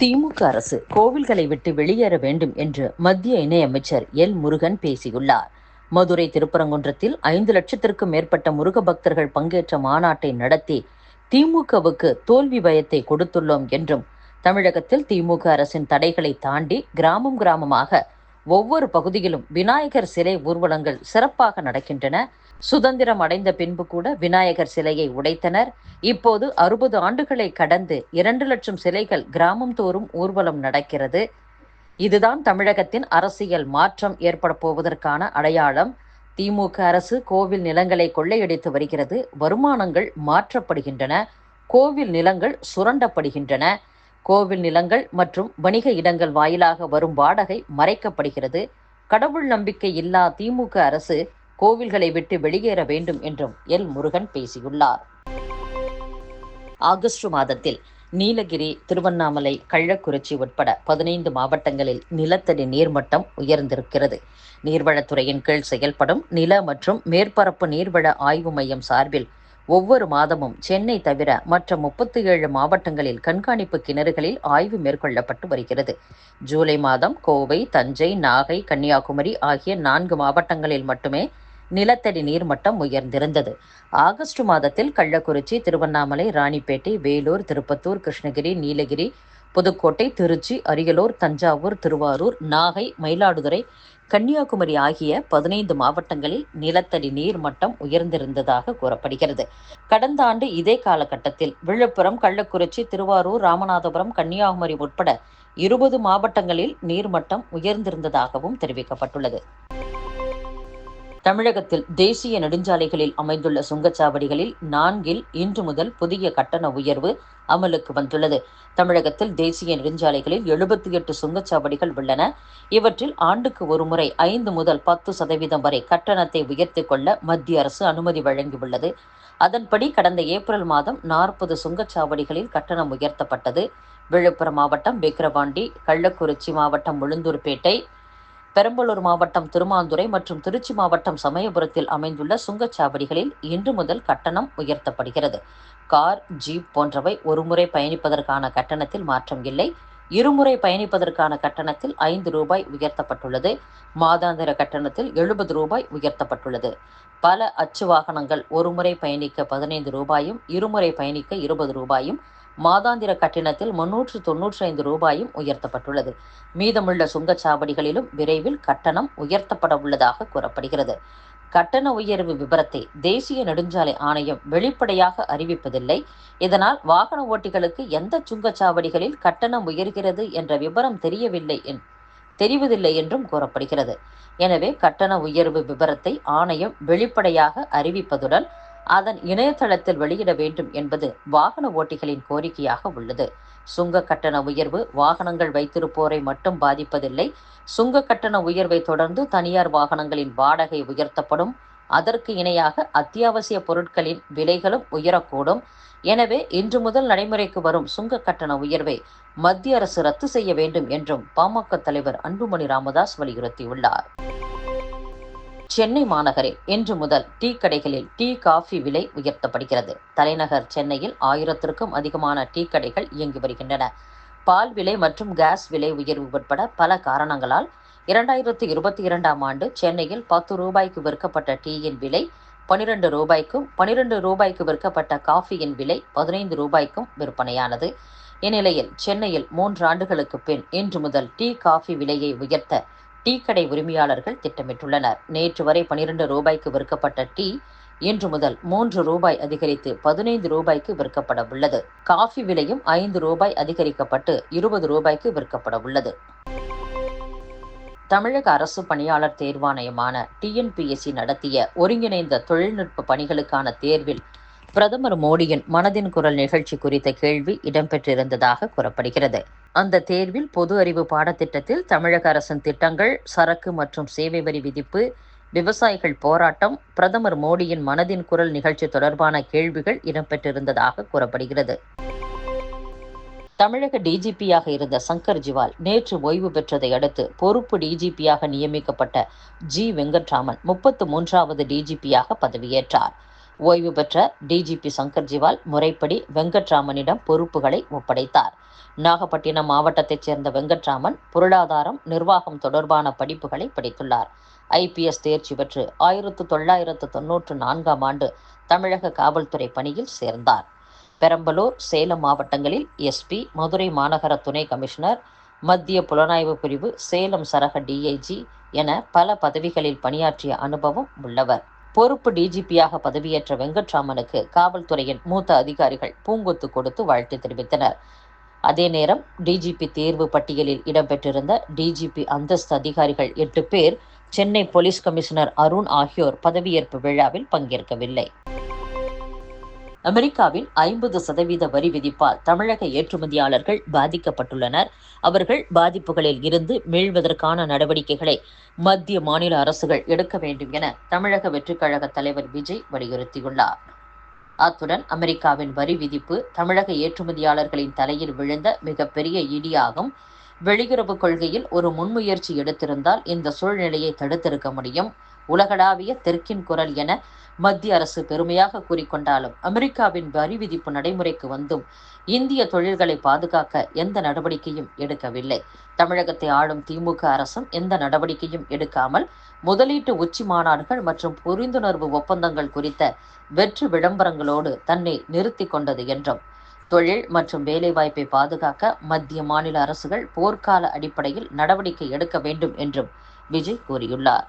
திமுக அரசு கோவில்களை விட்டு வெளியேற வேண்டும் என்று மத்திய இணையமைச்சர் எல் முருகன் பேசியுள்ளார். மதுரை திருப்பரங்குன்றத்தில் 5 லட்சத்திற்கும் மேற்பட்ட முருக பக்தர்கள் பங்கேற்ற மாநாட்டை நடத்தி திமுகவுக்கு தோல்வி பயத்தை கொடுத்துள்ளோம் என்றும், தமிழகத்தில் திமுக அரசின் தடைகளை தாண்டி கிராமம் கிராமமாக ஒவ்வொரு பகுதியிலும் விநாயகர் சிலை ஊர்வலங்கள் சிறப்பாக நடக்கின்றன. சுதந்திரம் அடைந்த பின்பு கூட விநாயகர் சிலையை உடைத்தனர். இப்போது 60 ஆண்டுகளை கடந்து 2 லட்சம் சிலைகள் கிராமம் தோறும் ஊர்வலம் நடக்கிறது. இதுதான் தமிழகத்தின் அரசியல் மாற்றம் ஏற்பட போவதற்கான அடையாளம். திமுக அரசு கோவில் நிலங்களை கொள்ளையடித்து வருகிறது. வருமானங்கள் மாற்றப்படுகின்றன. கோவில் நிலங்கள் சுரண்டப்படுகின்றன. கோவில் நிலங்கள் மற்றும் வணிக இடங்கள் வாயிலாக வரும் வாடகை மறைக்கப்படுகிறது. கடவுள் நம்பிக்கை இல்லா திமுக அரசு கோவில்களை விட்டு வெளியேற வேண்டும் என்றும் எல் முருகன் பேசியுள்ளார். ஆகஸ்ட் மாதத்தில் நீலகிரி, திருவண்ணாமலை, கள்ளக்குறிச்சி உட்பட 15 மாவட்டங்களில் நிலத்தடி நீர்மட்டம் உயர்ந்திருக்கிறது. நீர்வளத்துறையின் கீழ் செயல்படும் நில மற்றும் மேற்பரப்பு நீர்வள ஆய்வு மையம் சார்பில் ஒவ்வொரு மாதமும் சென்னை தவிர மற்ற 37 மாவட்டங்களில் கண்காணிப்பு கிணறுகளில் ஆய்வு மேற்கொள்ளப்பட்டு வருகிறது. ஜூலை மாதம் கோவை, தஞ்சை, நாகை, கன்னியாகுமரி ஆகிய 4 மாவட்டங்களில் மட்டுமே நிலத்தடி நீர்மட்டம் உயர்ந்திருந்தது. ஆகஸ்ட் மாதத்தில் கள்ளக்குறிச்சி, திருவண்ணாமலை, ராணிப்பேட்டை, வேலூர், திருப்பத்தூர், கிருஷ்ணகிரி, நீலகிரி, புதுக்கோட்டை, திருச்சி, அரியலூர், தஞ்சாவூர், திருவாரூர், நாகை, மயிலாடுதுறை, கன்னியாகுமரி ஆகிய 15 மாவட்டங்களில் நிலத்தடி நீர் மட்டம் உயர்ந்திருந்ததாக கூறப்படுகிறது. கடந்த ஆண்டு இதே காலகட்டத்தில் விழுப்புரம், கள்ளக்குறிச்சி, திருவாரூர், ராமநாதபுரம், கன்னியாகுமரி உட்பட 20 மாவட்டங்களில் நீர்மட்டம் உயர்ந்திருந்ததாகவும் தெரிவிக்கப்பட்டுள்ளது. தமிழகத்தில் தேசிய நெடுஞ்சாலைகளில் அமைந்துள்ள சுங்கச்சாவடிகளில் 4 இன்று முதல் புதிய கட்டண உயர்வு அமலுக்கு வந்துள்ளது. தமிழகத்தில் தேசிய நெடுஞ்சாலைகளில் 78 சுங்கச்சாவடிகள் உள்ளன. இவற்றில் ஆண்டுக்கு ஒருமுறை 5 முதல் 10% வரை கட்டணத்தை உயர்த்திக் கொள்ள மத்திய அரசு அனுமதி வழங்கியுள்ளது. அதன்படி கடந்த ஏப்ரல் மாதம் 40 சுங்கச்சாவடிகளில் கட்டணம் உயர்த்தப்பட்டது. விழுப்புரம் மாவட்டம் விக்கிரவாண்டி, கள்ளக்குறிச்சி மாவட்டம் உளுந்தூர்பேட்டை, பெரம்பலூர் மாவட்டம் திருமாந்துறை மற்றும் திருச்சி மாவட்டம் சமயபுரத்தில் அமைந்துள்ள சுங்கச்சாவடிகளில் இன்று முதல் கட்டணம் உயர்த்தப்படுகிறது. கார், ஜீப் போன்றவை ஒருமுறை பயணிப்பதற்கான கட்டணத்தில் மாற்றம் இல்லை. இருமுறை பயணிப்பதற்கான கட்டணத்தில் 5 ரூபாய் உயர்த்தப்பட்டுள்ளது. மாதாந்திர கட்டணத்தில் 70 ரூபாய் உயர்த்தப்பட்டுள்ளது. பல அச்சு வாகனங்கள் ஒருமுறை பயணிக்க 15 ரூபாயும், இருமுறை பயணிக்க 20 ரூபாயும், மாதாந்திர கட்டணத்தில் 395 ரூபாயும் உயர்த்தப்பட்டுள்ளது. மீதமுள்ள சுங்கச்சாவடிகளிலும் விரைவில் கட்டணம் உயர்த்தப்பட உள்ளதாக கூறப்படுகிறது. கட்டண உயர்வு விபரத்தை தேசிய நெடுஞ்சாலை ஆணையம் வெளிப்படையாக அறிவிப்பதில்லை. இதனால் வாகன ஓட்டிகளுக்கு எந்த சுங்கச்சாவடிகளில் கட்டணம் உயர்கிறது என்ற விபரம் தெரிவதில்லை என்றும் கூறப்படுகிறது. எனவே கட்டண உயர்வு விபரத்தை ஆணையம் வெளிப்படையாக அறிவிப்பதுடன் அதன் இணையதளத்தில் வெளியிட வேண்டும் என்பது வாகன ஓட்டிகளின் கோரிக்கையாக உள்ளது. சுங்க கட்டண உயர்வு வாகனங்கள் வைத்திருப்போரை மட்டும் பாதிப்பதில்லை. சுங்க கட்டண உயர்வை தொடர்ந்து தனியார் வாகனங்களின் வாடகை உயர்த்தப்படும். அதற்கு இணையாக அத்தியாவசிய பொருட்களின் விலைகளும் உயரக்கூடும். எனவே இன்று முதல் நடைமுறைக்கு வரும் சுங்க கட்டண உயர்வை மத்திய அரசு ரத்து செய்ய வேண்டும் என்றும் பாமக தலைவர் அன்புமணி ராமதாஸ் வலியுறுத்தியுள்ளார். சென்னை மாநகரில் இன்று முதல் டீ கடைகளில் டீ, காஃபி விலை உயர்த்தப்படுகிறது. தலைநகர் சென்னையில் 1000க்கும் அதிகமான டீ கடைகள் இயங்கி வருகின்றன. பால் விலை மற்றும் கேஸ் விலை உயர்வு உட்பட பல காரணங்களால் 2022ஆம் ஆண்டு சென்னையில் 10 ரூபாய்க்கு விற்கப்பட்ட டீயின் விலை 12 ரூபாய்க்கும், 12 ரூபாய்க்கு விற்கப்பட்ட காஃபியின் விலை 15 ரூபாய்க்கும் விற்பனையானது. இந்நிலையில் சென்னையில் 3 ஆண்டுகளுக்கு பின் இன்று முதல் டீ, காஃபி விலையை உயர்த்த டீ கடை உரிமையாளர்கள் திட்டமிட்டுள்ளனர். நேற்று வரை 12 ரூபாய்க்கு விற்கப்பட்ட டீ இன்று முதல் 3 ரூபாய் அதிகரித்து 15 ரூபாய்க்கு விற்கப்பட உள்ளது. காஃபி விலையும் 5 ரூபாய் அதிகரிக்கப்பட்டு 20 ரூபாய்க்கு விற்கப்பட உள்ளது. தமிழக அரசு பணியாளர் தேர்வாணையமான TNPSC நடத்திய ஒருங்கிணைந்த தொழில்நுட்ப பணிகளுக்கான தேர்வில் பிரதமர் மோடியின் மனதின் குரல் நிகழ்ச்சி குறித்த கேள்வி இடம்பெற்றிருந்ததாக கூறப்படுகிறது. அந்த தேர்வில் பொது அறிவு பாடத்திட்டத்தில் தமிழக அரசின் திட்டங்கள், சரக்கு மற்றும் சேவை வரி விதிப்பு, விவசாயிகள் போராட்டம், பிரதமர் மோடியின் மனதின் குரல் நிகழ்ச்சி தொடர்பான கேள்விகள் இடம்பெற்றிருந்ததாக கூறப்படுகிறது. தமிழக டிஜிபியாக இருந்த சங்கர் ஜிவால் நேற்று ஓய்வு பெற்றதை அடுத்து பொறுப்பு டிஜிபியாக நியமிக்கப்பட்ட ஜி. வெங்கட்ராமன் 33வது டிஜிபியாக பதவியேற்றார். ஓய்வு பெற்ற டிஜிபி சங்கர் ஜிவால் முறைப்படி வெங்கட்ராமனிடம் பொறுப்புகளை ஒப்படைத்தார். நாகப்பட்டினம் மாவட்டத்தைச் சேர்ந்த வெங்கட்ராமன் பொருளாதாரம், நிர்வாகம் தொடர்பான படிப்புகளை படித்துள்ளார். IPS தேர்ச்சி பெற்று 1994ஆம் தமிழக காவல்துறை பணியில் சேர்ந்தார். பெரம்பலூர், சேலம் மாவட்டங்களில் SP, மதுரை மாநகர துணை கமிஷனர், மத்திய புலனாய்வு பிரிவு, சேலம் சரக DIG என பல பதவிகளில் பணியாற்றிய அனுபவம் உள்ளவர். பொறுப்பு டிஜிபியாக பதவியேற்ற வெங்கட்ராமனுக்கு காவல்துறையின் மூத்த அதிகாரிகள் பூங்கொத்து கொடுத்து வாழ்த்து தெரிவித்தனர். அதே நேரம் டிஜிபி தேர்வு பட்டியலில் இடம்பெற்றிருந்த டிஜிபி அந்தஸ்து அதிகாரிகள் 8 பேர், சென்னை போலீஸ் கமிஷனர் அருண் ஆகியோர் பதவியேற்பு விழாவில் பங்கேற்கவில்லை. அமெரிக்காவின் 50% வரி விதிப்பால் தமிழக ஏற்றுமதியாளர்கள் பாதிக்கப்பட்டுள்ளனர். அவர்கள் பாதிப்புகளில் இருந்து மீள்வதற்கான நடவடிக்கைகளை மத்திய, மாநில அரசுகள் எடுக்க வேண்டும் என தமிழக வெற்றிக் கழக தலைவர் விஜய் வலியுறுத்தியுள்ளார். அத்துடன் அமெரிக்காவின் வரி விதிப்பு தமிழக ஏற்றுமதியாளர்களின் தலையில் விழுந்த மிகப்பெரிய இடியாகும். வெளியுறவு கொள்கையில் ஒரு முன்முயற்சி எடுத்திருந்தால் இந்த சூழ்நிலையை தடுத்திருக்க முடியும். உலகளாவிய தெற்கின் குரல் என மத்திய அரசு பெருமையாக கூறிக்கொண்டாலும் அமெரிக்காவின் வரி விதிப்பு நடைமுறைக்கு வந்தும் இந்திய தொழில்களை பாதுகாக்க எந்த நடவடிக்கையும் எடுக்கவில்லை. தமிழகத்தை ஆளும் திமுக அரசும் எந்த நடவடிக்கையும் எடுக்காமல் முதலீட்டு உச்சி மாநாடுகள் மற்றும் புரிந்துணர்வு ஒப்பந்தங்கள் குறித்த வெற்று விளம்பரங்களோடு தன்னை நிறுத்தி கொண்டது என்றும், தொழில் மற்றும் வேலைவாய்ப்பை பாதுகாக்க மத்திய, மாநில அரசுகள் போர்க்கால அடிப்படையில் நடவடிக்கை எடுக்க வேண்டும் என்றும் விஜய் கூறியுள்ளார்.